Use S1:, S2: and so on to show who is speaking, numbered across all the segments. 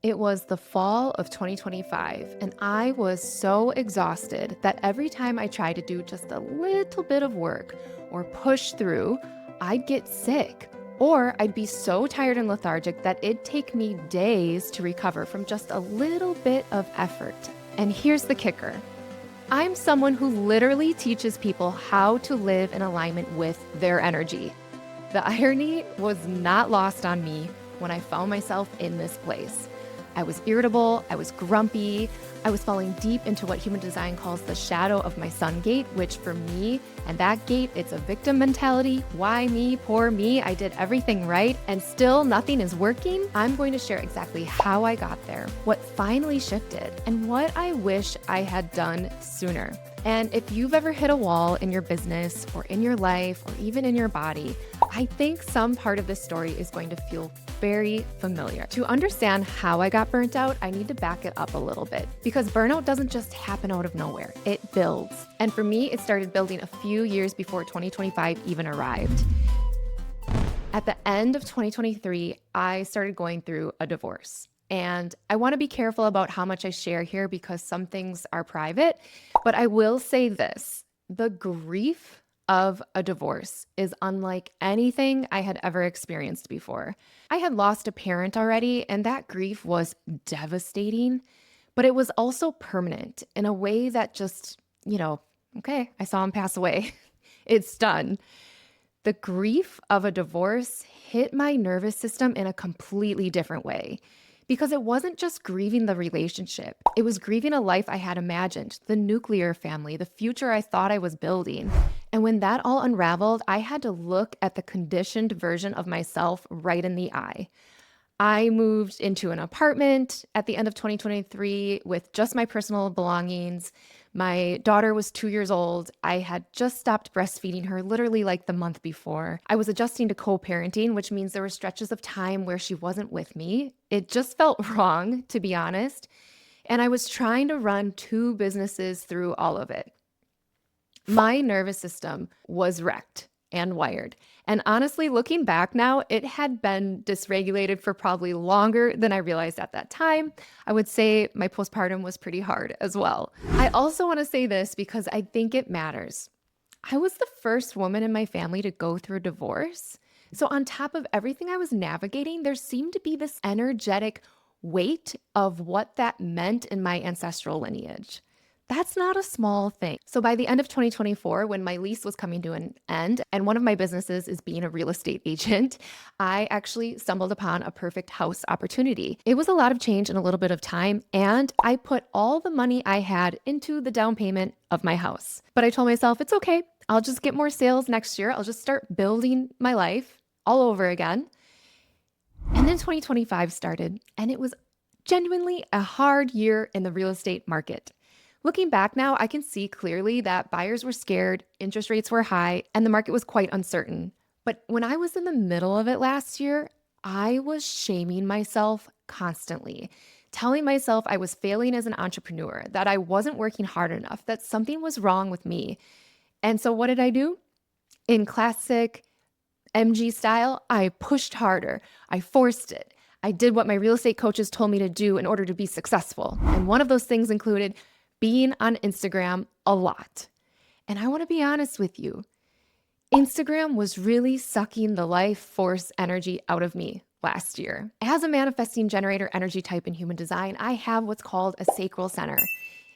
S1: It was the fall of 2025, and I was so exhausted that every time I tried to do just a little bit of work or push through, I'd get sick. Or I'd be so tired and lethargic that it'd take me days to recover from just a little bit of effort. And here's the kicker: I'm someone who literally teaches people how to live in alignment with their energy. The irony was not lost on me when I found myself in this place. I was irritable, I was grumpy, I was falling deep into what human design calls the shadow of my sun gate, which for me and that gate, it's a victim mentality. Why me? Poor me. I did everything right and still nothing is working. I'm going to share exactly how I got there, what finally shifted, and what I wish I had done sooner. And if you've ever hit a wall in your business or in your life or even in your body, I think some part of this story is going to feel very familiar. To understand how I got burnt out, I need to back it up a little bit because burnout doesn't just happen out of nowhere. It builds. And for me, it started building a few years before 2025 even arrived. At the end of 2023, I started going through a divorce. And I want to be careful about how much I share here because some things are private, but I will say this: the grief of a divorce is unlike anything I had ever experienced before. I had lost a parent already, and that grief was devastating, but it was also permanent in a way that just, okay, I saw him pass away. It's done. The grief of a divorce hit my nervous system in a completely different way because it wasn't just grieving the relationship. It was grieving a life I had imagined, the nuclear family, the future I thought I was building. And when that all unraveled, I had to look at the conditioned version of myself right in the eye. I moved into an apartment at the end of 2023 with just my personal belongings. My daughter was 2 years old. I had just stopped breastfeeding her literally like the month before. I was adjusting to co parenting, which means there were stretches of time where she wasn't with me. It just felt wrong, to be honest. And I was trying to run two businesses through all of it. My nervous system was wrecked and wired. And honestly, looking back now, it had been dysregulated for probably longer than I realized at that time. I would say my postpartum was pretty hard as well. I also want to say this because I think it matters. I was the first woman in my family to go through a divorce. So, on top of everything I was navigating, there seemed to be this energetic weight of what that meant in my ancestral lineage. That's not a small thing. So by the end of 2024, when my lease was coming to an end, and one of my businesses is being a real estate agent, I actually stumbled upon a perfect house opportunity. It was a lot of change in a little bit of time, and I put all the money I had into the down payment of my house. But I told myself, it's okay. I'll just get more sales next year. I'll just start building my life all over again. And then 2025 started, and it was genuinely a hard year in the real estate market. Looking back now, I can see clearly that buyers were scared, interest rates were high, and the market was quite uncertain. But when I was in the middle of it last year, I was shaming myself constantly, telling myself I was failing as an entrepreneur, that I wasn't working hard enough, that something was wrong with me. And so what did I do? In classic MG style, I pushed harder. I forced it. I did what my real estate coaches told me to do in order to be successful. And one of those things included being on Instagram a lot. And I want to be honest with you, Instagram was really sucking the life force energy out of me last year. As a manifesting generator energy type in human design, I have what's called a sacral center.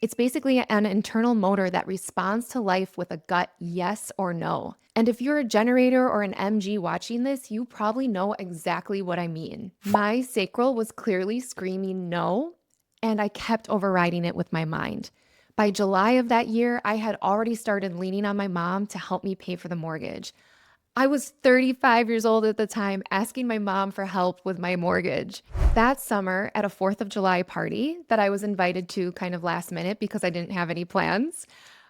S1: It's basically an internal motor that responds to life with a gut yes or no. And if you're a generator or an MG watching this, you probably know exactly what I mean. My sacral was clearly screaming no, and I kept overriding it with my mind. By July of that year, I had already started leaning on my mom to help me pay for the mortgage. I was 35 years old at the time, asking my mom for help with my mortgage. That summer, at a 4th of July party that I was invited to kind of last minute because I didn't have any plans,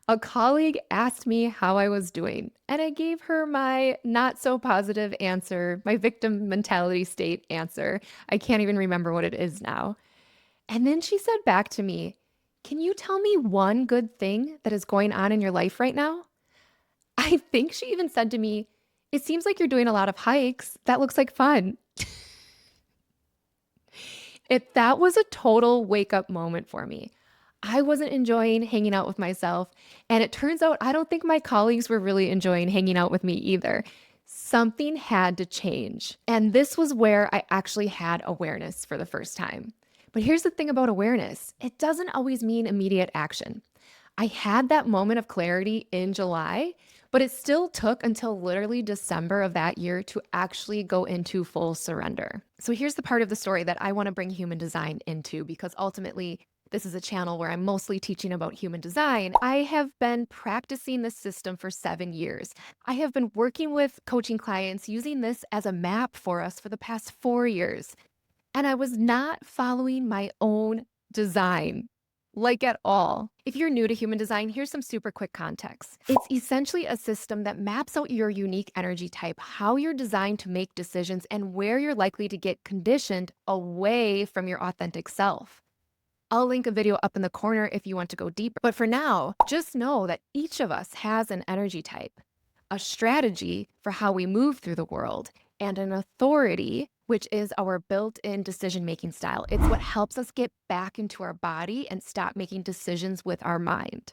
S1: a colleague asked me how I was doing, and I gave her my not so positive answer, my victim mentality state answer. I can't even remember what it is now. And then she said back to me, "Can you tell me one good thing that is going on in your life right now?" I think she even said to me, "It seems like you're doing a lot of hikes. That looks like fun." That was a total wake up moment for me. I wasn't enjoying hanging out with myself. And it turns out I don't think my colleagues were really enjoying hanging out with me either. Something had to change. And this was where I actually had awareness for the first time. But here's the thing about awareness, it doesn't always mean immediate action. I had that moment of clarity in July, but it still took until literally December of that year to actually go into full surrender. So here's the part of the story that I want to bring human design into because ultimately, this is a channel where I'm mostly teaching about human design. I have been practicing this system for 7 years. I have been working with coaching clients using this as a map for us for the past 4 years. And I was not following my own design, like at all. If you're new to human design, here's some super quick context. It's essentially a system that maps out your unique energy type, how you're designed to make decisions, and where you're likely to get conditioned away from your authentic self. I'll link a video up in the corner if you want to go deeper. But for now, just know that each of us has an energy type, a strategy for how we move through the world, and an authority, which is our built in decision making style. It's what helps us get back into our body and stop making decisions with our mind.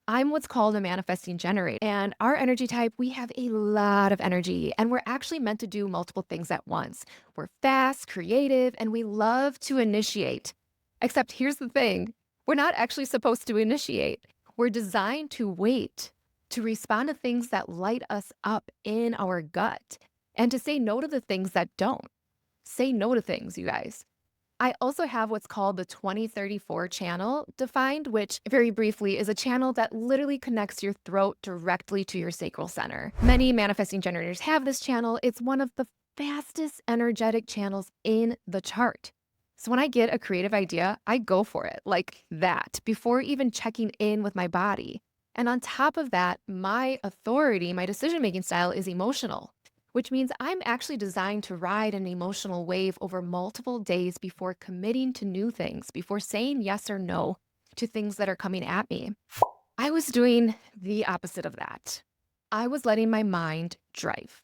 S1: I'm what's called a manifesting generator, and our energy type, we have a lot of energy, and we're actually meant to do multiple things at once. We're fast, creative, and we love to initiate. Except here's the thing, we're not actually supposed to initiate. We're designed to wait, to respond to things that light us up in our gut, and to say no to the things that don't. Say no to things, you guys. I also have what's called the 2034 channel defined, which very briefly is a channel that literally connects your throat directly to your sacral center. Many manifesting generators have this channel. It's one of the fastest energetic channels in the chart. So when I get a creative idea, I go for it like that before even checking in with my body. And on top of that, my authority, my decision-making style is emotional, which means I'm actually designed to ride an emotional wave over multiple days before committing to new things, before saying yes or no to things that are coming at me. I was doing the opposite of that. I was letting my mind drive.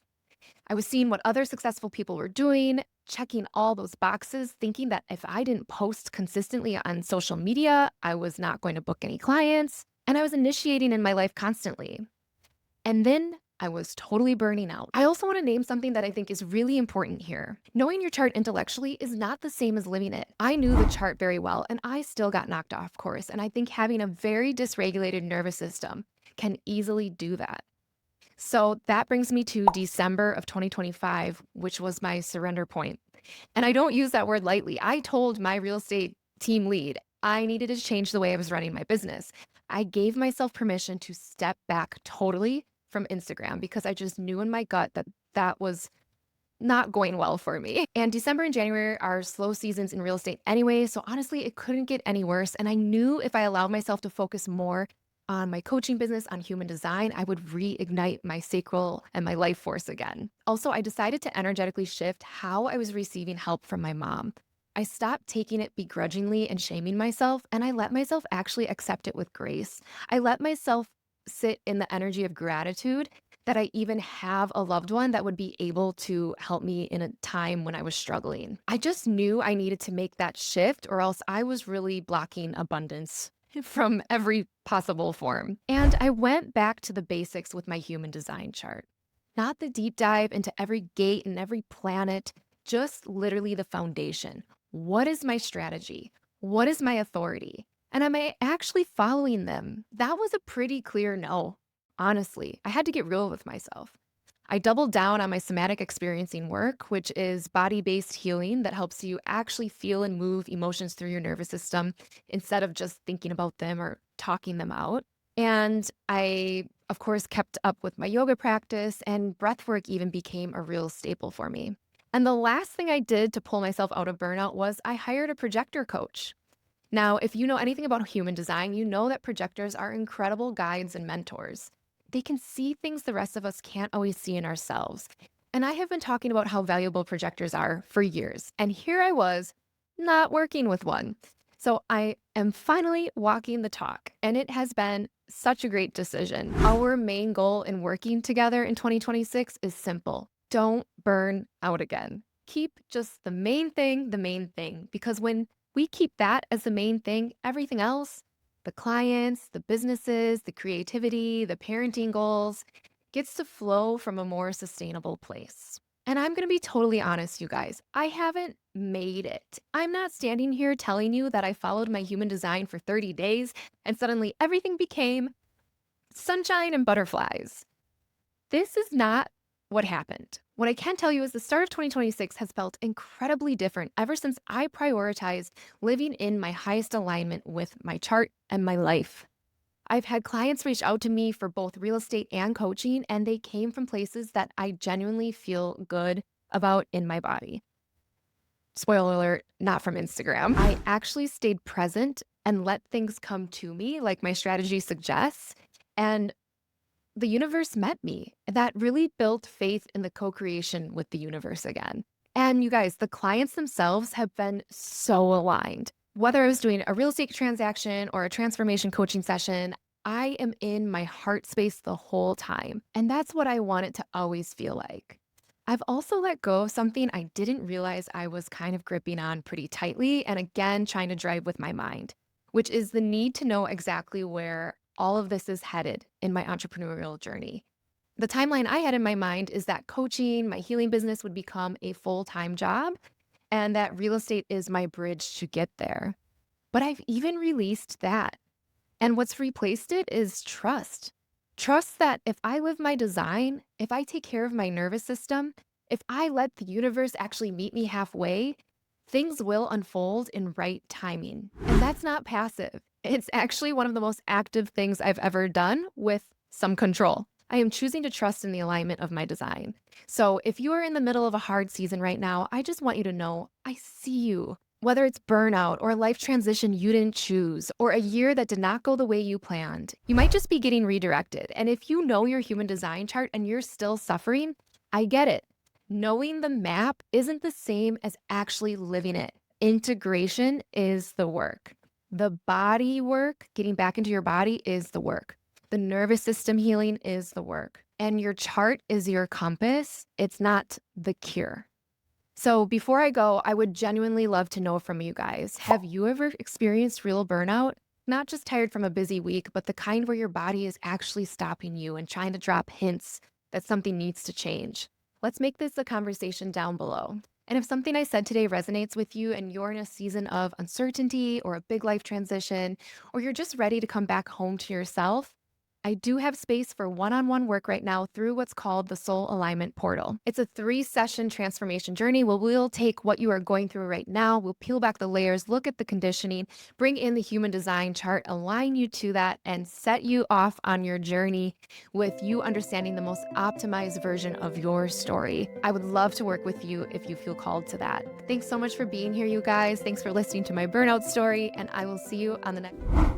S1: I was seeing what other successful people were doing, checking all those boxes, thinking that if I didn't post consistently on social media, I was not going to book any clients. And I was initiating in my life constantly. And then I was totally burning out. I also want to name something that I think is really important here. Knowing your chart intellectually is not the same as living it. I knew the chart very well, and I still got knocked off course. And I think having a very dysregulated nervous system can easily do that. So that brings me to December of 2025, which was my surrender point. And I don't use that word lightly. I told my real estate team lead I needed to change the way I was running my business. I gave myself permission to step back totally from Instagram because I just knew in my gut that that was not going well for me. And December and January are slow seasons in real estate anyway. So honestly, it couldn't get any worse. And I knew if I allowed myself to focus more on my coaching business, on human design, I would reignite my sacral and my life force again. Also, I decided to energetically shift how I was receiving help from my mom. I stopped taking it begrudgingly and shaming myself, and I let myself actually accept it with grace. I let myself sit in the energy of gratitude that I even have a loved one that would be able to help me in a time when I was struggling. I just knew I needed to make that shift, or else I was really blocking abundance from every possible form. And I went back to the basics with my human design chart. Not the deep dive into every gate and every planet, just literally the foundation. What is my strategy? What is my authority? And am I actually following them? That was a pretty clear no. Honestly, I had to get real with myself. I doubled down on my somatic experiencing work, which is body-based healing that helps you actually feel and move emotions through your nervous system instead of just thinking about them or talking them out. And I, of course, kept up with my yoga practice, and breathwork even became a real staple for me. And the last thing I did to pull myself out of burnout was I hired a projector coach. Now, if you know anything about human design, you know that projectors are incredible guides and mentors. They can see things the rest of us can't always see in ourselves. And I have been talking about how valuable projectors are for years. And here I was, not working with one. So I am finally walking the talk, and it has been such a great decision. Our main goal in working together in 2026 is simple. Don't burn out again. Keep just the main thing, because when we keep that as the main thing, everything else, the clients, the businesses, the creativity, the parenting goals, gets to flow from a more sustainable place. And I'm going to be totally honest, you guys, I haven't made it. I'm not standing here telling you that I followed my human design for 30 days and suddenly everything became sunshine and butterflies. This is not what happened. What I can tell you is the start of 2026 has felt incredibly different ever since I prioritized living in my highest alignment with my chart and my life. I've had clients reach out to me for both real estate and coaching, and they came from places that I genuinely feel good about in my body. Spoiler alert, not from Instagram. I actually stayed present and let things come to me like my strategy suggests. And the universe met me. That really built faith in the co creation with the universe again. And you guys, the clients themselves have been so aligned. Whether I was doing a real estate transaction or a transformation coaching session, I am in my heart space the whole time. And that's what I want it to always feel like. I've also let go of something I didn't realize I was kind of gripping on pretty tightly and again trying to drive with my mind, which is the need to know exactly where all of this is headed in my entrepreneurial journey. The timeline I had in my mind is that coaching, my healing business would become a full-time job, and that real estate is my bridge to get there. But I've even released that. And what's replaced it is trust. Trust that if I live my design, if I take care of my nervous system, if I let the universe actually meet me halfway, things will unfold in right timing. And that's not passive. It's actually one of the most active things I've ever done with some control. I am choosing to trust in the alignment of my design. So if you are in the middle of a hard season right now, I just want you to know I see you. Whether it's burnout or a life transition you didn't choose, or a year that did not go the way you planned, you might just be getting redirected. And if you know your human design chart and you're still suffering, I get it. Knowing the map isn't the same as actually living it. Integration is the work. The body work, getting back into your body, is the work. The nervous system healing is the work. And your chart is your compass. It's not the cure. So before I go, I would genuinely love to know from you guys. Have you ever experienced real burnout? Not just tired from a busy week, but the kind where your body is actually stopping you and trying to drop hints that something needs to change. Let's make this a conversation down below. And if something I said today resonates with you and you're in a season of uncertainty or a big life transition, or you're just ready to come back home to yourself, I do have space for one-on-one work right now through what's called the Soul Alignment Portal. It's a 3-session transformation journey where we'll take what you are going through right now, we'll peel back the layers, look at the conditioning, bring in the human design chart, align you to that, and set you off on your journey with you understanding the most optimized version of your story. I would love to work with you if you feel called to that. Thanks so much for being here, you guys. Thanks for listening to my burnout story, and I will see you on the next